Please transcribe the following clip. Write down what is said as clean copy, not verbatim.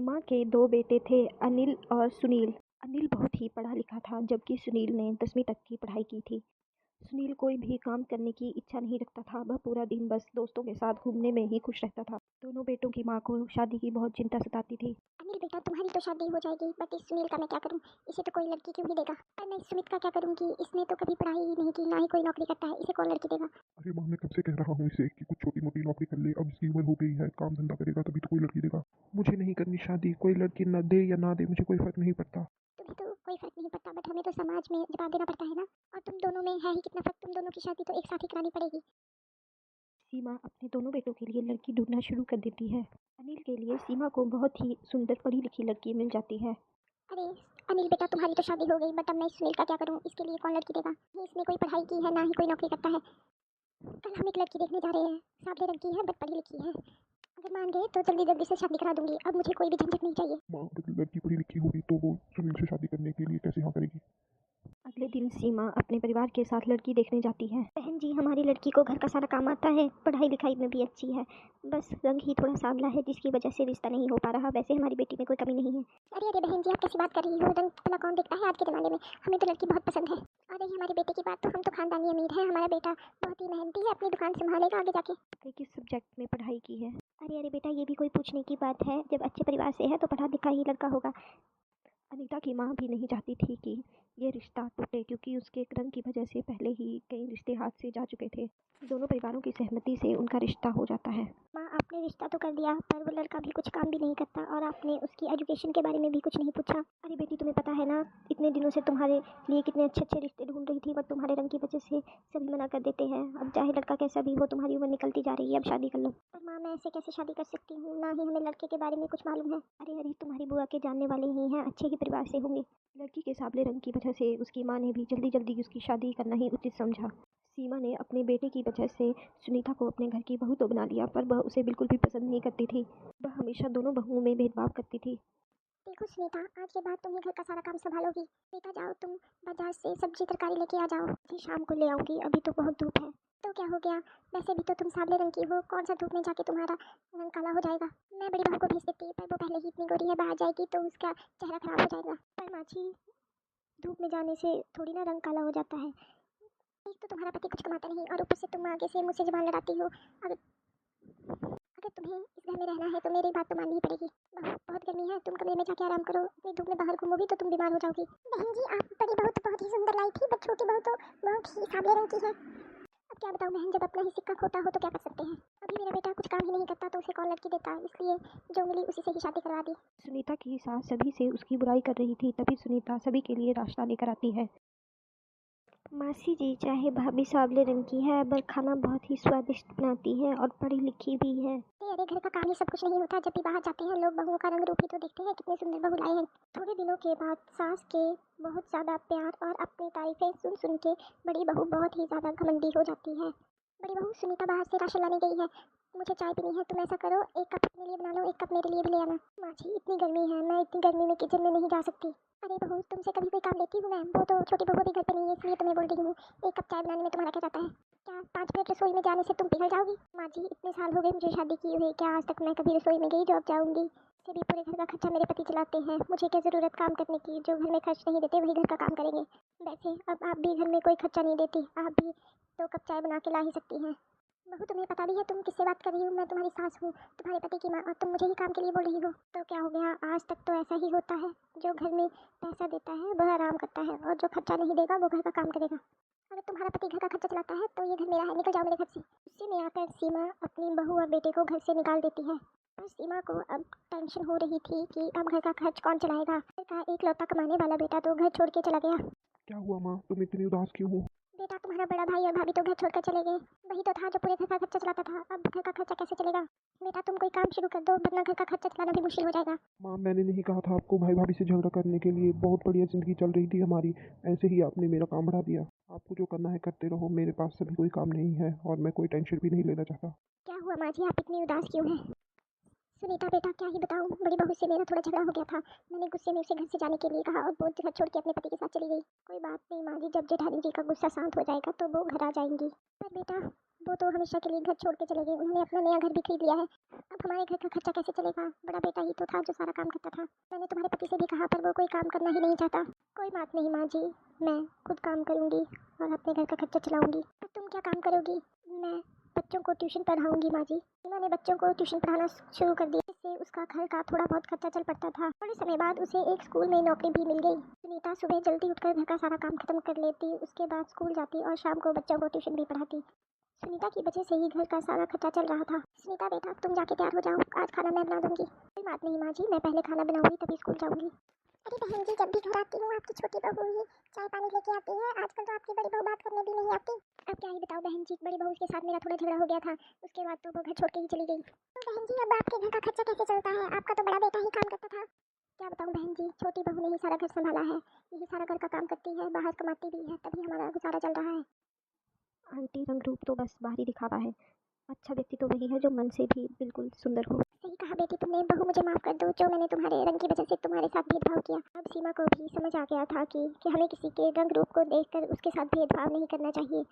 उमा के दो बेटे थे, अनिल और सुनील। अनिल बहुत ही पढ़ा लिखा था, जबकि सुनील ने 10वीं तक की पढ़ाई की थी। सुनील कोई भी काम करने की इच्छा नहीं रखता था, वह पूरा दिन बस दोस्तों के साथ घूमने में ही खुश रहता था। दोनों बेटों की माँ को शादी की बहुत चिंता सताती थी। अनिल बेटा, तुम्हारी तो शादी हो जाएगी, बट इस सुनील का मैं क्या करूं? इसे तो कोई लड़की क्यों नहीं देगा? पर मैं इस सुमित का क्या करूंगी? इसने तो कभी पढ़ाई ही नहीं की, ना ही कोई नौकरी करता है, इसे कौन लड़की देगा? अरे माँ, मैं कब से कह रहा हूँ इसे कि कुछ छोटी मोटी नौकरी कर ले। अब इसकी उम्र हो गई है, काम धंधा करेगा तभी तो कोई लड़की देगा। मुझे नहीं करनी शादी, कोई लड़की न दे या ना दे मुझे कोई फर्क नहीं पड़ता। तुम्हें तो कोई फर्क नहीं पड़ता, बट हमें तो समाज में जवाब देना पड़ता है ना। और तुम दोनों में है ही कितना फर्क, तुम दोनों की शादी तो एक साथ ही करानी पड़ेगी। सीमा अपने दोनों बेटों के लिए लड़की ढूंढना शुरू कर देती है। अनिल के लिए सीमा को बहुत ही सुंदर पढ़ी लिखी लड़की मिल जाती है। अरे अनिल बेटा, तुम्हारी तो शादी हो गई, बट अब मैं इस सुनील का क्या करूं? इसके लिए कौन लड़की देगा? नहीं इसने कोई पढ़ाई की है, ना ही कोई नौकरी करता है। कल हम एक लड़की देखने जा रहे हैं, सावले रंग की है, बट पढ़ी लिखी है। अगर मान गए तो जल्दी जल्दी से शादी करा दूंगी, अब मुझे कोई भी झंझट नहीं चाहिए। माँ, अगर लड़की पढ़ी लिखी होगी तो वो सुनील से शादी करने के लिए कैसे हाँ करेगी? अगले दिन सीमा अपने परिवार के साथ लड़की देखने जाती है। बहन जी, हमारी लड़की को घर का सारा काम आता है, पढ़ाई लिखाई में भी अच्छी है, बस रंग ही थोड़ा सांवला है जिसकी वजह से रिश्ता नहीं हो पा रहा। वैसे हमारी बेटी में कोई कमी नहीं है। अरे अरे बहन जी, आप कैसी बात कर रही हो? रंग भला कौन देखता है आज के ज़माने में? हमें तो लड़की बहुत पसंद है। और रही हमारे बेटे की बात, तो हम तो खानदानी अमीर है। हमारा बेटा बहुत ही मेहनती है, अपनी दुकान संभालेगा आगे जाके। आपने किस सब्जेक्ट में पढ़ाई की है? अरे अरे बेटा, ये भी कोई पूछने की बात है? जब अच्छे परिवार से है तो पढ़ा लिखा ही लड़का होगा। अनीता की माँ भी नहीं चाहती थी कि ये रिश्ता टूटे, क्योंकि उसके रंग की वजह से पहले ही कई रिश्ते हाथ से जा चुके थे। दोनों परिवारों की सहमति से उनका रिश्ता हो जाता है। माँ, आपने रिश्ता तो कर दिया, पर वो लड़का भी कुछ काम भी नहीं करता, और आपने उसकी एजुकेशन के बारे में भी कुछ नहीं पूछा। अरे बेटी, तुम्हें पता है ना, इतने दिनों से तुम्हारे लिए कितने अच्छे अच्छे रिश्ते ढूंढ रही थी, बट तुम्हारे रंग की वजह से सभी मना कर देते हैं। अब चाहे लड़का कैसा भी हो, तुम्हारी उम्र निकलती जा रही है, अब शादी कर लो। पर माँ, मैं ऐसे कैसे शादी कर सकती हूँ? ना ही हमें लड़के के बारे में कुछ मालूम है। अरे अरे, तुम्हारी बुआ के जानने वाले ही हैं, अच्छे ही परिवार से होंगे। लड़की के सांवले रंग की वजह से उसकी माँ ने भी जल्दी जल्दी उसकी शादी करना ही उचित समझा। सीमा ने अपने बेटे की वजह से सुनीता को अपने घर की बहू तो बना लिया, पर वह उसे बिल्कुल भी पसंद नहीं करती थी। वह हमेशा दोनों बहुओं में भेदभाव करती थी। देखो सुनीता, आज के बाद तुम ही घर का सारा काम संभालोगी। बेटा जाओ, तुम बाजार से सब्जी तरकारी लेके आ जाओ। जी शाम को ले आऊंगी, अभी तो बहुत धूप है। तो क्या हो गया? वैसे भी तो तुम सावले रंग की हो, कौन सा धूप में जाके तुम्हारा रंग काला हो जाएगा? मैं बड़ी बहू को भेज देती, पर वो पहले ही इतनी गोरी है, बाहर जाएगी तो उसका चेहरा खराब हो जाएगा। पर माँ जी, धूप में जाने से थोड़ी ना रंग काला हो जाता है। एक तो तुम्हारा पति कुछ कमाता नहीं, और ऊपर से तुम आगे से मुझसे जुबान लड़ाती हो। अगर अगर तुम्हें इस घर में रहना है तो मेरी बात तो माननी पड़ेगी। बहुत गर्मी है, तुम कमरे में जाके आराम करो। इतनी धूप में बाहर घूमोगी तो तुम बीमार हो जाओगी। बहन जी, आप बड़ी बहू तो बहुत ही सुंदर लाई थी, बट छोटी बहू तो बहुत ही सावले रंग की है। अब क्या बताऊं बहन, जब अपना ही सिक्का खोटा हो तो क्या कर सकते हैं। अभी मेरा बेटा कुछ काम ही नहीं करता, तो उसे कौन लड़की देता, इसलिए जो मिली उसी से ही शादी करवा दी। सुनीता की सास सभी से उसकी बुराई कर रही थी, तभी सुनीता सभी के लिए नाश्ता लेकर आती है। मासी जी, चाहे भाभी सावले रंग की है, पर खाना बहुत ही स्वादिष्ट बनाती है और पढ़ी लिखी भी है। अरे घर का काम ही सब कुछ नहीं होता, जब भी बाहर जाते हैं लोग बहुओं का रंग रूप ही तो देखते हैं, कितने सुंदर बहू लाए हैं। थोड़े दिनों के बाद सास के बहुत ज़्यादा प्यार और अपनी तारीफें सुन सुन के बड़ी बहू बहुत ही ज़्यादा घमंडी हो जाती है। बड़ी बहू, सुनीता बाहर से राशन लाने गई है, मुझे चाय पीनी है। तुम ऐसा करो, एक कप अपने लिए बना लो, एक कप मेरे लिए भी ले आना। माँ जी, इतनी गर्मी है, मैं इतनी गर्मी में किचन में नहीं जा सकती। अरे बहू, तुमसे कभी कोई काम लेती हूँ मैं? वो तो छोटी बहू भी घर पे नहीं है, इसलिए तुम्हें बोल रही हूँ। एक कप चाय बनाने में तुम्हारा क्या जाता है? क्या 5 मिनट रसोई में जाने से तुम पिघल जाओगी? माँ जी, इतने साल हो गए मुझे शादी की हुई, क्या आज तक मैं कभी रसोई में गई जो अब जाऊँगी? से भी पूरे घर का खर्चा मेरे पति चलाते हैं, मुझे क्या ज़रूरत काम करने की? जो घर में खर्च नहीं देते वही घर का काम करेंगे। वैसे अब आप भी घर में कोई खर्चा नहीं देती, आप भी 2 कप चाय बना के ला ही सकती हैं। बहू, तुम्हें पता भी है तुम किससे बात कर रही हो? मैं तुम्हारी सास हूँ, तुम्हारे पति की माँ, और तुम मुझे ही काम के लिए बोल रही हो। तो क्या हो गया? आज तक तो ऐसा ही होता है, जो घर में पैसा देता है वह आराम करता है, और जो खर्चा नहीं देगा वो घर का काम करेगा। अगर तुम्हारा पति घर का खर्चा चलाता है तो ये घर मेरा है, निकल जाओ मेरे घर से। गुस्से में आकर सीमा अपनी बहू और बेटे को घर से निकाल देती है। पर सीमा को अब टेंशन हो रही थी कि अब घर का खर्च कौन चलाएगा। घर का एकलौता कमाने वाला बेटा तो घर छोड़ के चला गया। क्या हुआ माँ, तुम इतनी उदास क्यों हो? बेटा, तुम्हारा बड़ा भाई और भाभी तो घर छोड़कर चले गए, वही तो था जो पूरे घर का खर्चा चलाता था। अब घर का खर्चा कैसे चलेगा? बेटा, तुम कोई काम शुरू कर दो, वरना घर का खर्चा चलाना भी मुश्किल हो जाएगा। माँ, मैंने नहीं कहा था आपको भाई भाभी से झगड़ा करने के लिए? बहुत बढ़िया जिंदगी चल रही थी हमारी, ऐसे ही आपने मेरा काम बढ़ा दिया। आपको जो करना है करते रहो, मेरे पास अभी कोई काम नहीं है और मैं कोई टेंशन भी नहीं लेना चाहता। क्या हुआ माँ जी, आप इतनी उदास क्यों हैं? सुनीता बेटा, क्या ही बताऊं, बड़ी बहू से मेरा थोड़ा झगड़ा हो गया था। मैंने गुस्से में उसे घर से जाने के लिए कहा और वो घर छोड़ के अपने पति के साथ चली गई। कोई बात नहीं माँ जी, जब जेठानी जी का गुस्सा शांत हो जाएगा तो वो घर आ जाएंगी। पर बेटा, वो तो हमेशा के लिए घर छोड़ के चले गए, उन्होंने अपना नया घर भी खरीद लिया है। अब हमारे घर का खर्चा कैसे चलेगा? बड़ा बेटा ही तो था जो सारा काम करता था। मैंने तुम्हारे पति से भी कहा पर वो कोई काम करना ही नहीं चाहता। कोई बात नहीं माँ जी, मैं खुद काम करूँगी और अपने घर का खर्चा चलाऊँगी। अब तुम क्या काम करोगी? मैं बच्चों को ट्यूशन पढ़ाऊँगी माँ जी। सीमा ने बच्चों को ट्यूशन पढ़ाना शुरू कर दिया, जिससे उसका घर का थोड़ा बहुत खर्चा चल पड़ता था। थोड़े समय बाद उसे एक स्कूल में नौकरी भी मिल गई। सुनीता सुबह जल्दी उठकर घर का सारा काम खत्म कर लेती, उसके बाद स्कूल जाती और शाम को बच्चों को ट्यूशन भी पढ़ाती। सुनीता की वजह से ही घर का सारा खर्चा चल रहा था। सुनीता बेटा, तुम जाके तैयार हो जाओ, आज खाना मैं बना दूंगी। कोई बात नहीं माँ जी, मैं पहले खाना बनाऊंगी तभी स्कूल जाऊंगी। अरे बहन जी, जब भी घर आती हूँ आपकी छोटी बहू ही चाय पानी लेके आती है। आजकल तो आपकी बड़ी बहू बात करने भी नहीं आती। अब क्या ही बताओ बहन जी, बड़ी बहू के साथ मेरा थोड़ा झगड़ा हो गया था, उसके बाद तो वो घर छोड़ के ही चली गई। तो बहन जी, अब आपके घर का खर्चा कैसे चलता है? आपका तो बड़ा बेटा ही काम करता था। क्या बताऊँ बहन जी, छोटी बहू ने ही सारा घर संभाला है, यही सारा घर का काम करती है, बाहर कमाती भी है, तभी हमारा गुजारा चल रहा है। आंटी, रंग रूप तो बस बाहरी दिखावा है, अच्छा व्यक्ति तो वही है जो मन से भी बिल्कुल सुंदर हो। सही कहा बेटी तुमने। बहू मुझे माफ़ कर दो, जो मैंने तुम्हारे रंग की वजह से तुम्हारे साथ भेदभाव किया। अब सीमा को भी समझ आ गया था कि हमें किसी के रंग रूप को देखकर उसके साथ भेदभाव नहीं करना चाहिए।